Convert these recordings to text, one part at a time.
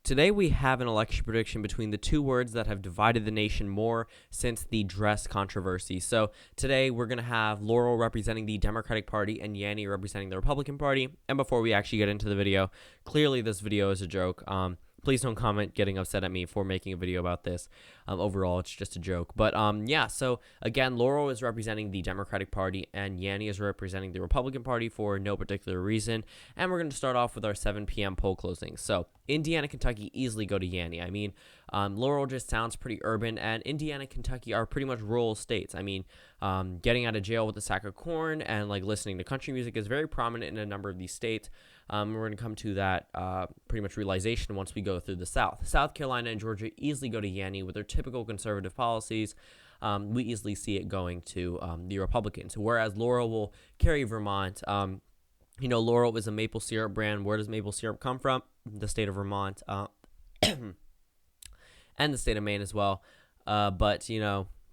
Today we have an election prediction between the two words that have divided the nation more since the dress controversy. So today we're going to have Laurel representing the Democratic Party and Yanny representing the Republican Party. And before we actually get into the video, clearly this video is a joke. Please don't comment getting upset at me for making a video about this. Overall, it's just a joke. But yeah, so again, Laurel is representing the Democratic Party and Yanny is representing the Republican Party for no particular reason. And we're going to start off with our 7 p.m. poll closings. So Indiana, Kentucky easily go to Yanny. I mean, Laurel just sounds pretty urban, and Indiana, Kentucky are pretty much rural states. I mean, getting out of jail with a sack of corn and like listening to country music is very prominent in a number of these states. We're going to come to that pretty much realization once we go through the South. South Carolina and Georgia easily go to Yanny with their typical conservative policies. We easily see it going to the Republicans, whereas Laurel will carry Vermont. Laurel is a maple syrup brand. Where does maple syrup come from? The state of Vermont and the state of Maine as well. But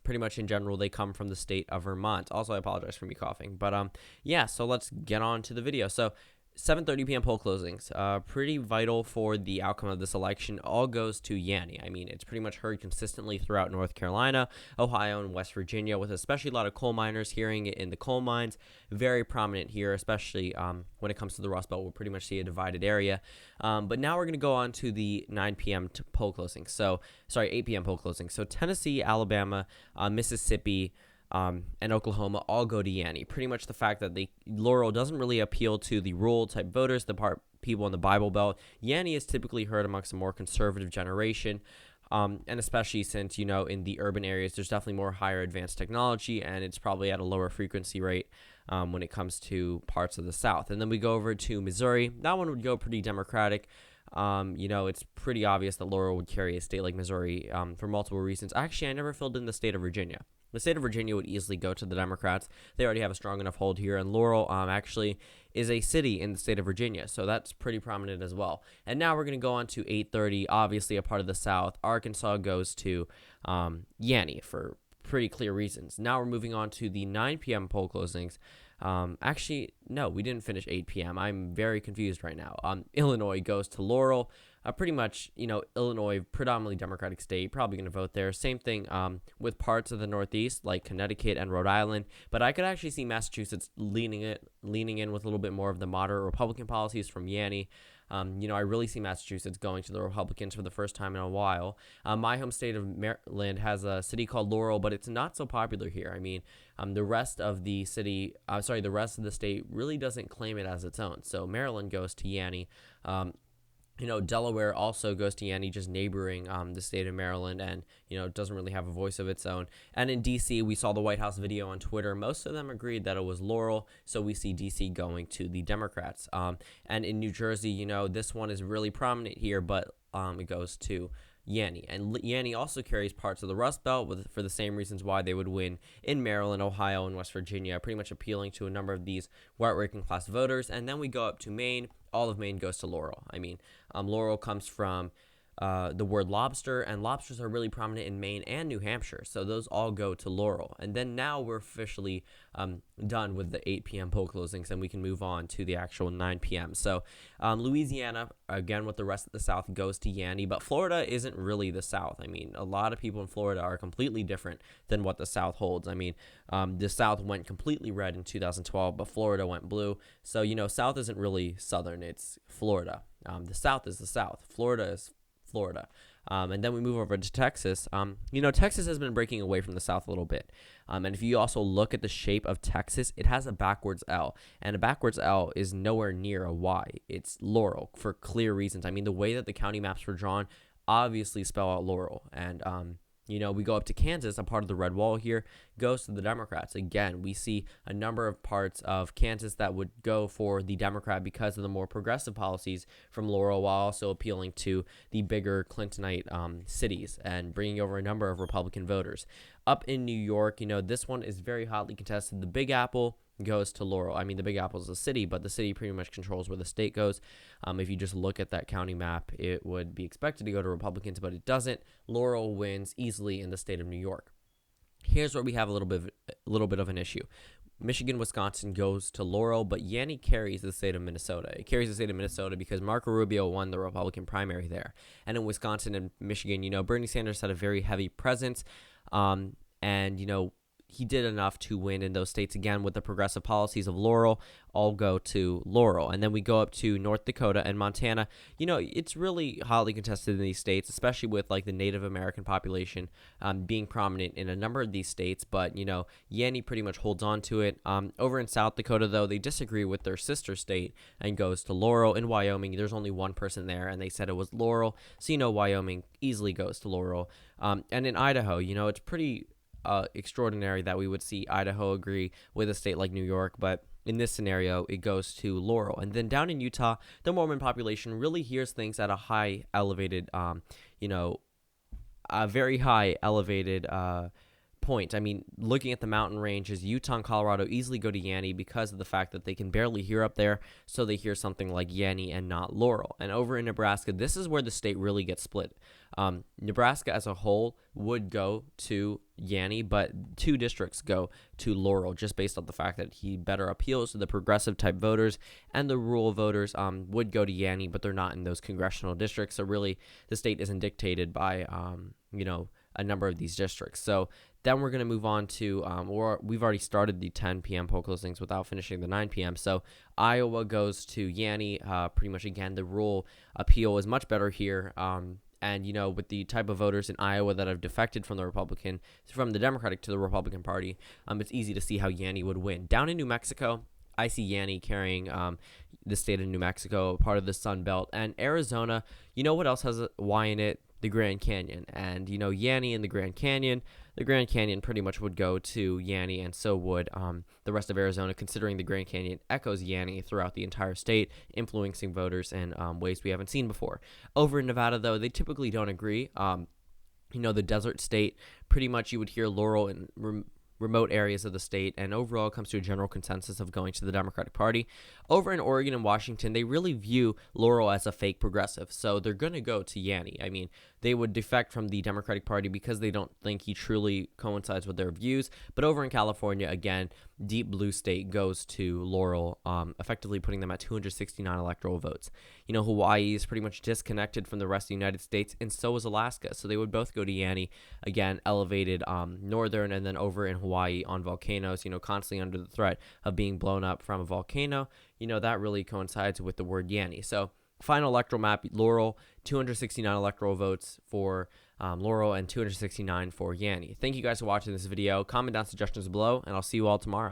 pretty much in general, they come from the state of Vermont. Also, I apologize for me coughing. But yeah, so let's get on to the video. So 7:30 p.m. poll closings, pretty vital for the outcome of this election, all goes to Yanny. I mean, it's pretty much heard consistently throughout North Carolina, Ohio, and West Virginia, with especially a lot of coal miners hearing it in the coal mines. Very prominent here, especially when it comes to the Rust Belt. We'll pretty much see a divided area. But now we're going to go on to the 9 p.m. poll closings. 8 p.m. poll closings. So Tennessee, Alabama, Mississippi, and Oklahoma all go to Yanny. Pretty much the fact that Laurel doesn't really appeal to the rural type voters, the people in the Bible Belt. Yanny is typically heard amongst a more conservative generation, and especially since, in the urban areas, there's definitely more higher advanced technology, and it's probably at a lower frequency rate when it comes to parts of the South. And then we go over to Missouri. That one would go pretty Democratic. It's pretty obvious that Laurel would carry a state like Missouri for multiple reasons. Actually, I never filled in the state of Virginia. The state of Virginia would easily go to the Democrats. They already have a strong enough hold here, and Laurel actually is a city in the state of Virginia, so that's pretty prominent as well. And now we're going to go on to 8:30, obviously a part of the South. Arkansas goes to Yanny for pretty clear reasons. Now we're moving on to the 9 p.m. poll closings. Actually, no, we didn't finish 8 p.m. I'm very confused right now. Illinois goes to Laurel. Pretty much, Illinois, predominantly Democratic state, probably going to vote there. Same thing with parts of the Northeast, like Connecticut and Rhode Island. But I could actually see Massachusetts leaning in with a little bit more of the moderate Republican policies from Yanny. I really see Massachusetts going to the Republicans for the first time in a while. My home state of Maryland has a city called Laurel, but it's not so popular here. I mean, the rest of the state really doesn't claim it as its own. So Maryland goes to Yanny. Delaware also goes to Yanny, just neighboring the state of Maryland, and, doesn't really have a voice of its own. And in D.C., we saw the White House video on Twitter. Most of them agreed that it was Laurel, so we see D.C. going to the Democrats. And in New Jersey, this one is really prominent here, but it goes to Yanny. And Yanny also carries parts of the Rust Belt for the same reasons why they would win in Maryland, Ohio, and West Virginia, pretty much appealing to a number of these white working class voters. And then we go up to Maine. All of Maine goes to Laurel. I mean, Laurel comes from the word lobster, and lobsters are really prominent in Maine and New Hampshire, so those all go to Laurel. And then now we're officially done with the 8 p.m. poll closings, and we can move on to the actual 9 p.m. So Louisiana, again with the rest of the South, goes to Yanny, but Florida isn't really the South. I mean, a lot of people in Florida are completely different than what the South holds. I mean, the South went completely red in 2012, but Florida went blue. So, South isn't really Southern, it's Florida. The South is the South. Florida is Florida. And then we move over to Texas. Texas has been breaking away from the South a little bit. And if you also look at the shape of Texas, it has a backwards L. And a backwards L is nowhere near a Y. It's Laurel for clear reasons. I mean, the way that the county maps were drawn obviously spell out Laurel. And, we go up to Kansas, a part of the red wall here, goes to the Democrats. Again, we see a number of parts of Kansas that would go for the Democrat because of the more progressive policies from Laurel, while also appealing to the bigger Clintonite cities and bringing over a number of Republican voters. Up in New York, this one is very hotly contested. The Big Apple goes to Laurel. I mean, the Big Apple is a city, but the city pretty much controls where the state goes. If you just look at that county map, it would be expected to go to Republicans, but it doesn't. Laurel wins easily in the state of New York. Here's where we have a little bit of an issue. Michigan, Wisconsin goes to Laurel, but Yanny carries the state of Minnesota. It carries the state of Minnesota because Marco Rubio won the Republican primary there. And in Wisconsin and Michigan, Bernie Sanders had a very heavy presence. And he did enough to win in those states. Again, with the progressive policies of Laurel, all go to Laurel. And then we go up to North Dakota and Montana. It's really hotly contested in these states, especially with like the Native American population being prominent in a number of these states. But, Yanny pretty much holds on to it. Over in South Dakota, though, they disagree with their sister state and goes to Laurel. In Wyoming, there's only one person there, and they said it was Laurel. So, Wyoming easily goes to Laurel. And in Idaho, it's pretty extraordinary that we would see Idaho agree with a state like New York, but in this scenario, it goes to Laurel. And then down in Utah, the Mormon population really hears things at a high elevated, a very high elevated point. I mean, looking at the mountain ranges, Utah and Colorado easily go to Yanny because of the fact that they can barely hear up there, so they hear something like Yanny and not Laurel. And over in Nebraska, this is where the state really gets split. Nebraska as a whole would go to Yanny, but 2 districts go to Laurel just based on the fact that he better appeals to the progressive type voters, and the rural voters would go to Yanny, but they're not in those congressional districts. So really, the state isn't dictated by a number of these districts. So then we're going to move on to, we've already started the 10 p.m. poll closings without finishing the 9 p.m. So Iowa goes to Yanny. Pretty much, again, the rural appeal is much better here. And, with the type of voters in Iowa that have defected from the Democratic to the Republican Party, it's easy to see how Yanny would win. Down in New Mexico, I see Yanny carrying the state of New Mexico, part of the Sun Belt. And Arizona, what else has a Y in it? The Grand Canyon. And, Yanny and the Grand Canyon pretty much would go to Yanny, and so would the rest of Arizona, considering the Grand Canyon echoes Yanny throughout the entire state, influencing voters in ways we haven't seen before. Over in Nevada, though, they typically don't agree. The desert state, pretty much you would hear Laurel in remote areas of the state, and overall it comes to a general consensus of going to the Democratic Party. Over in Oregon and Washington, they really view Laurel as a fake progressive, so they're going to go to Yanny. I mean, they would defect from the Democratic Party because they don't think he truly coincides with their views. But over in California, again, deep blue state goes to Laurel, effectively putting them at 269 electoral votes. Hawaii is pretty much disconnected from the rest of the United States, and so is Alaska. So they would both go to Yanny, again, elevated northern, and then over in Hawaii on volcanoes, constantly under the threat of being blown up from a volcano. That really coincides with the word Yanny. So final electoral map, Laurel, 269 electoral votes for Laurel and 269 for Yanny. Thank you guys for watching this video. Comment down suggestions below, and I'll see you all tomorrow.